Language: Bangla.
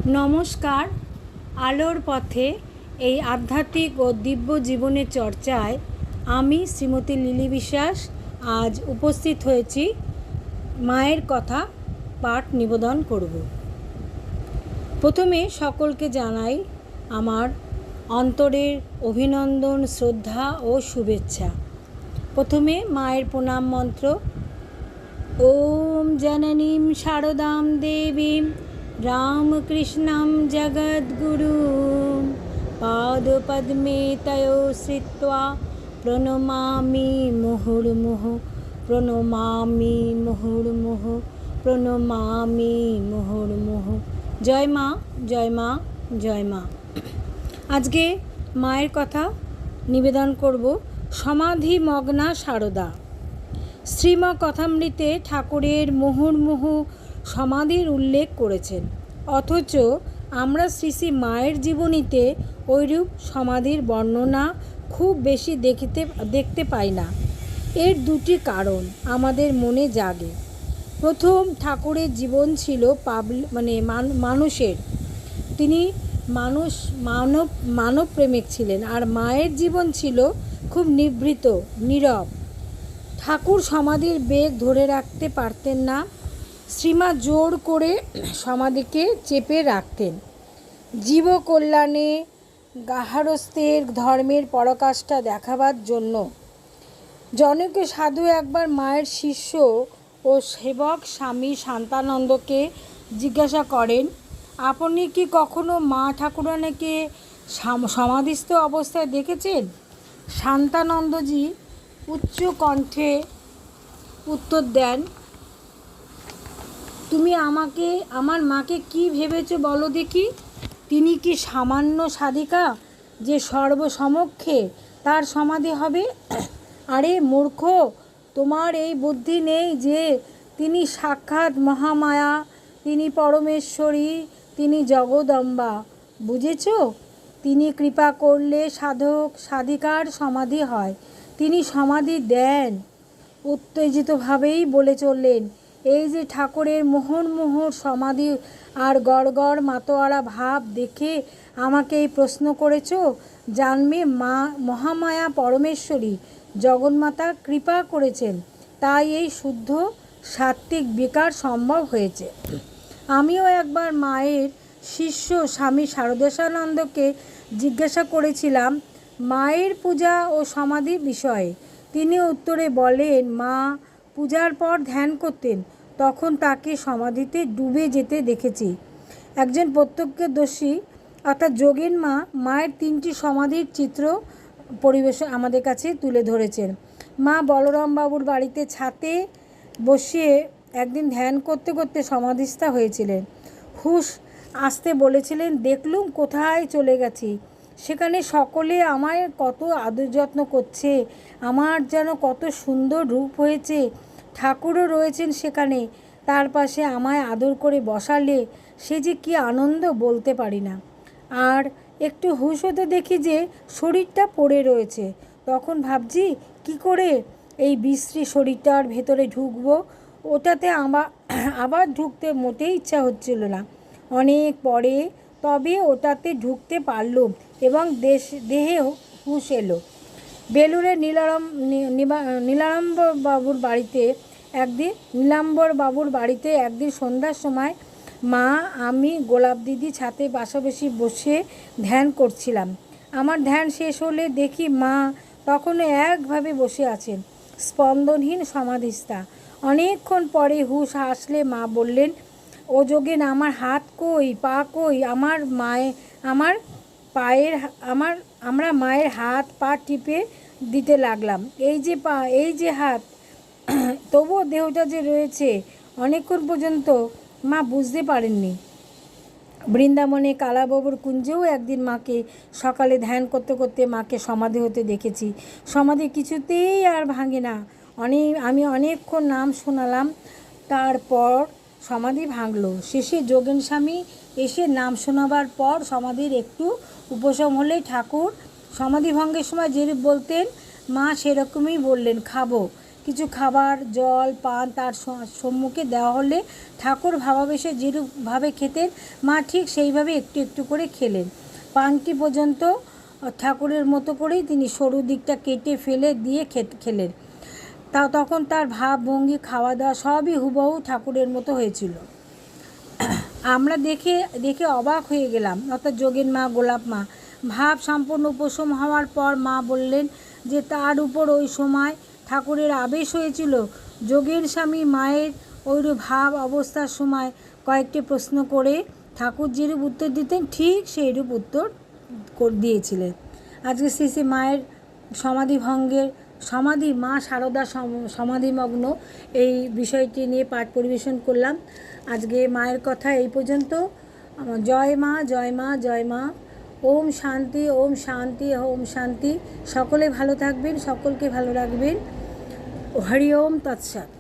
নমস্কার। আলোর পথে এই আধ্যাত্মিক ও দিব্য জীবনের চর্চায় আমি শ্রীমতী লিলি বিশ্বাস আজ উপস্থিত হয়েছি। মায়ের কথা পাঠ নিবেদন করব। প্রথমে সকলকে জানাই আমার অন্তরের অভিনন্দন, শ্রদ্ধা ও শুভেচ্ছা। প্রথমে মায়ের প্রণাম মন্ত্র। ওম জননীম শারদাম দেবীম রামকৃষ্ণং জগদ্গুরুম পাদপদ্মে তয়ো শ্রিত্বা প্রণমামি মুহুর্মুহুঃ প্রণমামি মুহুর্মুহুঃ প্রণমামি মুহুর্মুহুঃ। জয় মা, জয় মা, জয় মা। আজকে মায়ের কথা নিবেদন করব। সমাধিমগ্না শারদা। শ্রীম কথামৃতে ঠাকুরের মুহুর্মুহু সমাধির উল্লেখ করেছেন, অথচ আমরা শ্রী শ্রী মায়ের জীবনীতে ওইরূপ সমাধির বর্ণনা খুব বেশি দেখতে পাই না। এর দুটি কারণ আমাদের মনে জাগে। প্রথম, ঠাকুরের জীবন ছিল মানুষের। তিনি মানব প্রেমিক ছিলেন, আর মায়ের জীবন ছিল খুব নিভৃত, নীরব। ঠাকুর সমাধির বেগ ধরে রাখতে পারতেন না। শ্রীমা জোর করে সমাধিকে চেপে রাখতেন। জীবকল্যাণে গার্হস্থ্যের ধর্মের পরাকাষ্ঠা দেখাবার জন্য। জনৈক সাধু একবার মায়ের শিষ্য ও সেবক স্বামী শান্তানন্দকে জিজ্ঞাসা করেন, আপনি কি কখনো মা ঠাকুরানীকে সমাধিস্থ অবস্থায় দেখেছেন? শান্তানন্দজি উচ্চ কণ্ঠে উত্তর দেন, তুমি আমার মাকে কি ভেবেছ বলো দেখি? তিনি কি সামান্য সাধিকা যে সর্বসমক্ষে তার সমাধি হবে? আরে মূর্খ, তোমার এই বুদ্ধি নেই যে তিনি সাক্ষাৎ মহামায়া, তিনি পরমেশ্বরী, তিনি জগদম্বা। বুঝেছ? তিনি কৃপা করলে সাধক সাধিকার সমাধি হয়, তিনি সমাধি দেন। উত্তেজিতভাবেই বলে চললেন, এই যে ঠাকুরের মুহুর্মুহুর সমাধি আর গড়গড় মাতোয়ারা ভাব দেখে আমাকে এই প্রশ্ন করেছ? জানবে মা মহামায়া পরমেশ্বরী জগন্মাতা কৃপা করেছেন, তাই এই শুদ্ধ সাত্ত্বিক বিকার সম্ভব হয়েছে। আমিও একবার মায়ের শিষ্য স্বামী শারদেশানন্দকে জিজ্ঞাসা করেছিলাম মায়ের পূজা ও সমাধি বিষয়ে। তিনি উত্তরে বলেন, মা পূজার পর ধ্যান করতেন, তখন তাকে সমাধিতে ডুবে যেতে দেখেছি। একজন প্রত্যক্ষদর্শী অর্থাৎ যোগীন মা মায়ের 3টি সমাধির চিত্র পরিবেশন আমাদের কাছে তুলে ধরেছেন। মা বলরাম বাবুর বাড়িতে ছাতে বসিয়ে একদিন ধ্যান করতে করতে সমাধিস্থা হয়েছিলেন। হুশ আসতে বলেছিলেন, দেখলুম কোথায় চলে গেছি। সেখানে সকলে আমায় কত আদর যত্ন করছে, আমার যেন কত সুন্দর রূপ হয়েছে। ঠাকুরও রয়েছেন সেখানে, তার পাশে আমায় আদর করে বসালে সে যে কী আনন্দ বলতে পারি না। আর একটু হুশ হতে দেখি যে শরীরটা পড়ে রয়েছে। তখন ভাবছি কি করে এই বিশ্রী শরীরটার ভেতরে ঢুকবো। ওটাতে আবার ঢুকতে মোটেই ইচ্ছা হচ্ছিল না। অনেক পরে তবে ওটাতে ঢুকতে পারলুম এবং দেহে হুঁশ এলো। বেলুড়ে নীলাম্বর বাবুর বাড়িতে একদিন সন্ধ্যার সময় মা, আমি, গোলাপ দিদি ছাতে পাশাপাশি বসে ধ্যান করছিলাম। আমার ধ্যান শেষ হলে দেখি মা তখনও একভাবে বসে আছেন, স্পন্দনহীন সমাধিস্থা। অনেকক্ষণ পরে হুঁশ আসলে মা বললেন, ও যোগেন, আমার হাত কই, পা কই? আমরা মায়ের হাত পা টিপে দিতে লাগলাম। এই যে পা, এই যে হাত, তবুও দেহটা যে রয়েছে। অনেকক্ষণ পর্যন্ত মা বুঝতে পারেননি। বৃন্দাবনে কালাবাবুর কুঞ্জেও একদিন মাকে সকালে ধ্যান করতে করতে মাকে সমাধি হতে দেখেছি। সমাধি কিছুতেই আর ভাঙে না। আমি অনেকক্ষণ নাম শোনালাম, তারপর সমাধি ভাঙল। শেষে যোগেন স্বামী এসে নাম শোনাবার পর সমাধির একটু উপশম হলে ঠাকুর সমাধি ভঙ্গের সময় যেরূপ বলতেন মা সেরকমই বললেন, খাবো। কিছু খাবার জল পান তার সম্মুখে দেওয়া হলে ঠাকুর ভাবাবেশে যেরূপভাবে খেতেন মা ঠিক সেইভাবে একটু একটু করে খেলেন। পানটি পর্যন্ত ঠাকুরের মতো করেই তিনি সরু দিকটা কেটে ফেলে দিয়ে খেলেন। তখন তার ভাব ভঙ্গি খাওয়া দাওয়া সবই হুবহু ঠাকুরের মতো হয়েছিল। আমরা দেখে অবাক হয়ে গেলাম, অর্থাৎ যোগেন মা, গোলাপ মা। ভাব সম্পূর্ণ উপশম হওয়ার পর মা বললেন যে তার উপর ওই সময় ঠাকুরের আবেশ হয়েছিল। যোগেন স্বামী মায়ের ওইরূপ ভাব অবস্থার সময় কয়েকটি প্রশ্ন করে ঠাকুর যেরূপ উত্তর দিতেন ঠিক সেইরূপ উত্তর দিয়েছিলেন। আজকে শ্রী শ্রী মায়ের সমাধি মা শারদা সমাধিমগ্ন এই বিষয়টি নিয়ে পাঠ পরিবেশন করলাম। আজকে মায়ের কথা এই পর্যন্ত। জয় মা, জয় মা, জয় মা। ওম শান্তি, ওম শান্তি, ওম শান্তি। সকলে ভালো থাকবেন, সকলকে ভালো রাখবেন। হরি ওম তৎসৎ।